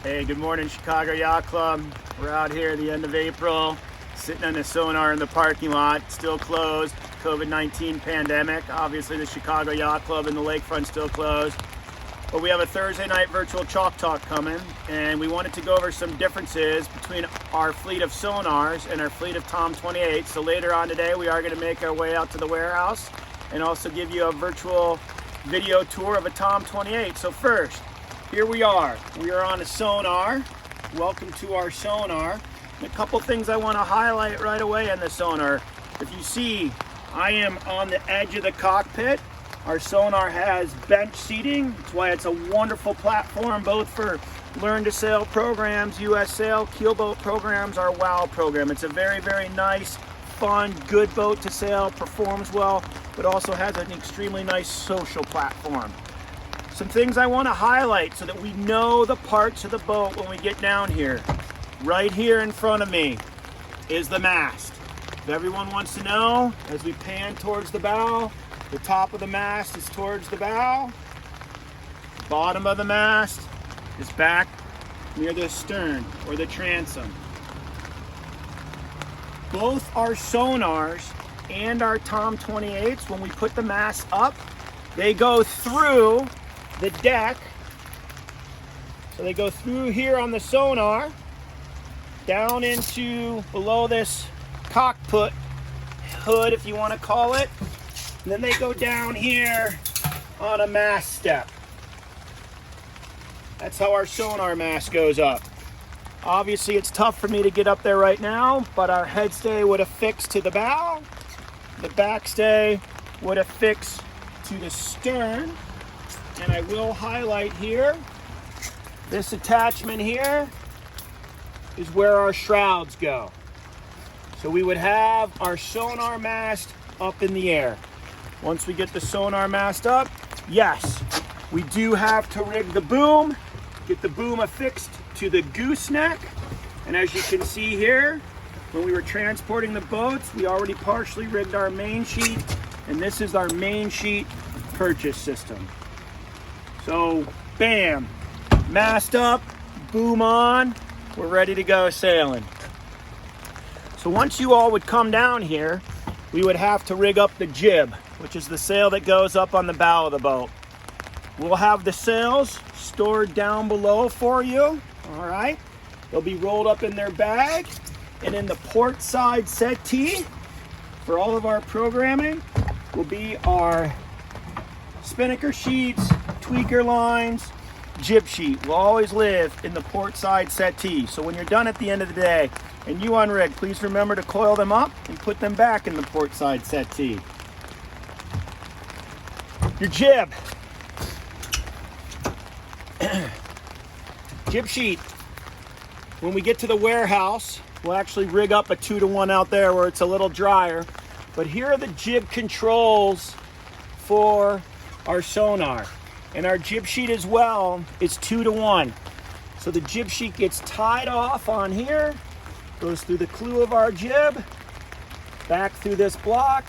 Hey, good morning, Chicago Yacht Club. We're out here at the end of April, sitting on the Sonar in the parking lot, still closed. COVID-19 pandemic. Obviously, the Chicago Yacht Club and the lakefront still closed. But we have a Thursday night virtual chalk talk coming, and we wanted to go over some differences between our fleet of Sonars and our fleet of Tom 28. So later on today, we are going to make our way out to the warehouse and also give you a virtual video tour of a Tom 28. So first, here we are. We are on a Sonar. Welcome to our Sonar. And a couple things I want to highlight right away in the Sonar. If you see, I am on the edge of the cockpit. Our Sonar has bench seating. That's why it's a wonderful platform, both for learn to sail programs, US Sail, keelboat programs, our WOW program. It's a very, very nice, fun, good boat to sail, performs well, but also has an extremely nice social platform. Some things I want to highlight so that we know the parts of the boat when we get down here. Right here in front of me is the mast. If everyone wants to know, as we pan towards the bow, the top of the mast is towards the bow. The bottom of the mast is back near the stern or the transom. Both our Sonars and our Tom 28s, when we put the mast up, they go through the deck. So they go through here on the Sonar, down into below this cockpit hood, if you want to call it. And then they go down here on a mast step. That's how our Sonar mast goes up. Obviously, it's tough for me to get up there right now, but our head stay would affix to the bow. The back stay would affix to the stern. And I will highlight here, this attachment here is where our shrouds go. So we would have our Sonar mast up in the air. Once we get the Sonar mast up, yes, we do have to rig the boom, get the boom affixed to the gooseneck. And as you can see here, when we were transporting the boats, we already partially rigged our main sheet, and this is our main sheet purchase system. So, bam, mast up, boom on, we're ready to go sailing. So once you all would come down here, we would have to rig up the jib, which is the sail that goes up on the bow of the boat. We'll have the sails stored down below for you, all right? They'll be rolled up in their bag, and in the port side settee for all of our programming will be our Spinnaker Sheets, tweaker lines, jib sheet will always live in the port side settee. So when you're done at the end of the day and you unrig, please remember to coil them up and put them back in the port side settee. Your jib. Jib sheet. When we get to the warehouse, we'll actually rig up a 2-to-1 out there where it's a little drier. But here are the jib controls for our Sonar. And our jib sheet as well is 2-to-1. So the jib sheet gets tied off on here, goes through the clew of our jib, back through this block,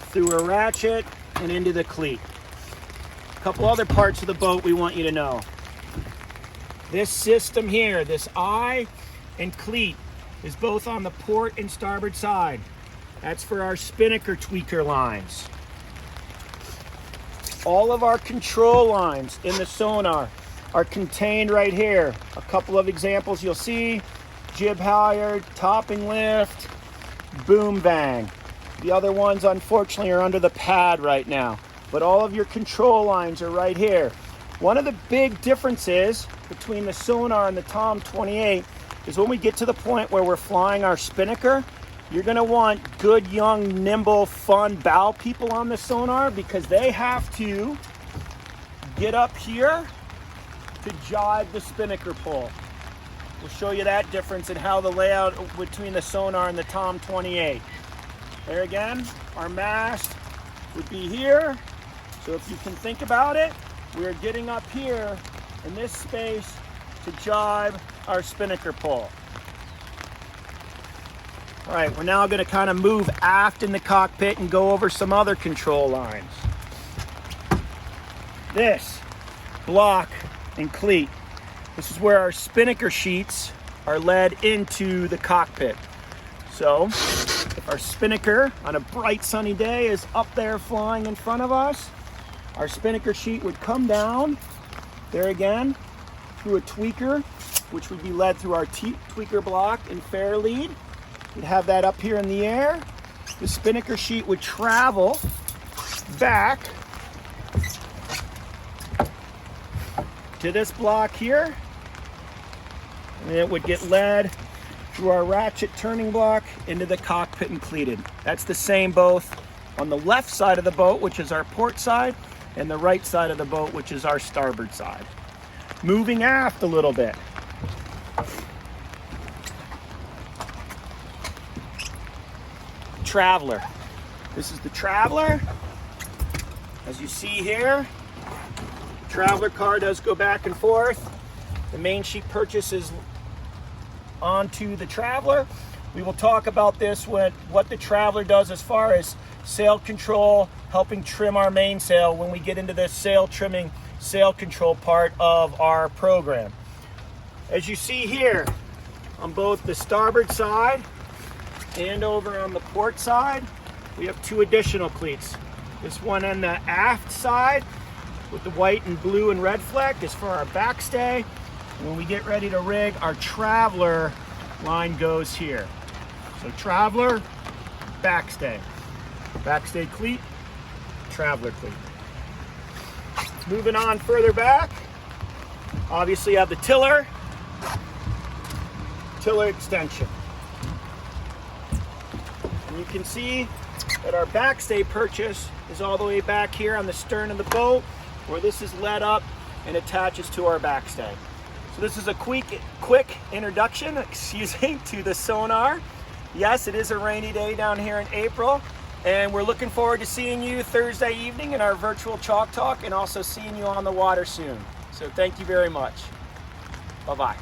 through a ratchet, and into the cleat. A couple other parts of the boat we want you to know. This system here, this eye and cleat, is both on the port and starboard side. That's for our Spinnaker tweaker lines. All of our control lines in the Sonar are contained right here. A couple of examples you'll see: jib halyard, topping lift, boom bang. The other ones unfortunately are under the pad right now, but all of your control lines are right here. One of the big differences between the Sonar and the Tom 28 is when we get to the point where we're flying our Spinnaker, you're going to want good, young, nimble, fun bow people on the Sonar, because they have to get up here to jibe the Spinnaker pole. We'll show you that difference in how the layout between the Sonar and the Tom 28. There again, our mast would be here. So if you can think about it, we're getting up here in this space to jibe our Spinnaker pole. All right, we're now going to kind of move aft in the cockpit and go over some other control lines. This block and cleat This is where our Spinnaker sheets are led into the cockpit. So if our Spinnaker on a bright sunny day is up there flying in front of us, our Spinnaker sheet would come down there again through a tweaker, which would be led through our tweaker block and fair lead. We'd have that up here in the air. The Spinnaker sheet would travel back to this block here, and it would get led through our ratchet turning block into the cockpit and cleated. That's the same both on the left side of the boat, which is our port side, and the right side of the boat, which is our starboard side. Moving aft a little bit. Traveler. This is the Traveler. As you see here, the Traveler car does go back and forth. The main sheet purchases onto the Traveler. We will talk about this with what the Traveler does as far as sail control, helping trim our mainsail when we get into this sail trimming, sail control part of our program. As you see here, on both the starboard side and over on the port side, we have two additional cleats. This one on the aft side with the white and blue and red fleck is for our backstay. When we get ready to rig, our Traveler line goes here. So Traveler, backstay. Backstay cleat, Traveler cleat. Moving on further back, obviously you have the tiller extension. And you can see that our backstay purchase is all the way back here on the stern of the boat, where this is led up and attaches to our backstay. So this is a quick introduction, to the Sonar. Yes, it is a rainy day down here in April, and we're looking forward to seeing you Thursday evening in our virtual Chalk Talk, and also seeing you on the water soon. So thank you very much. Bye-bye.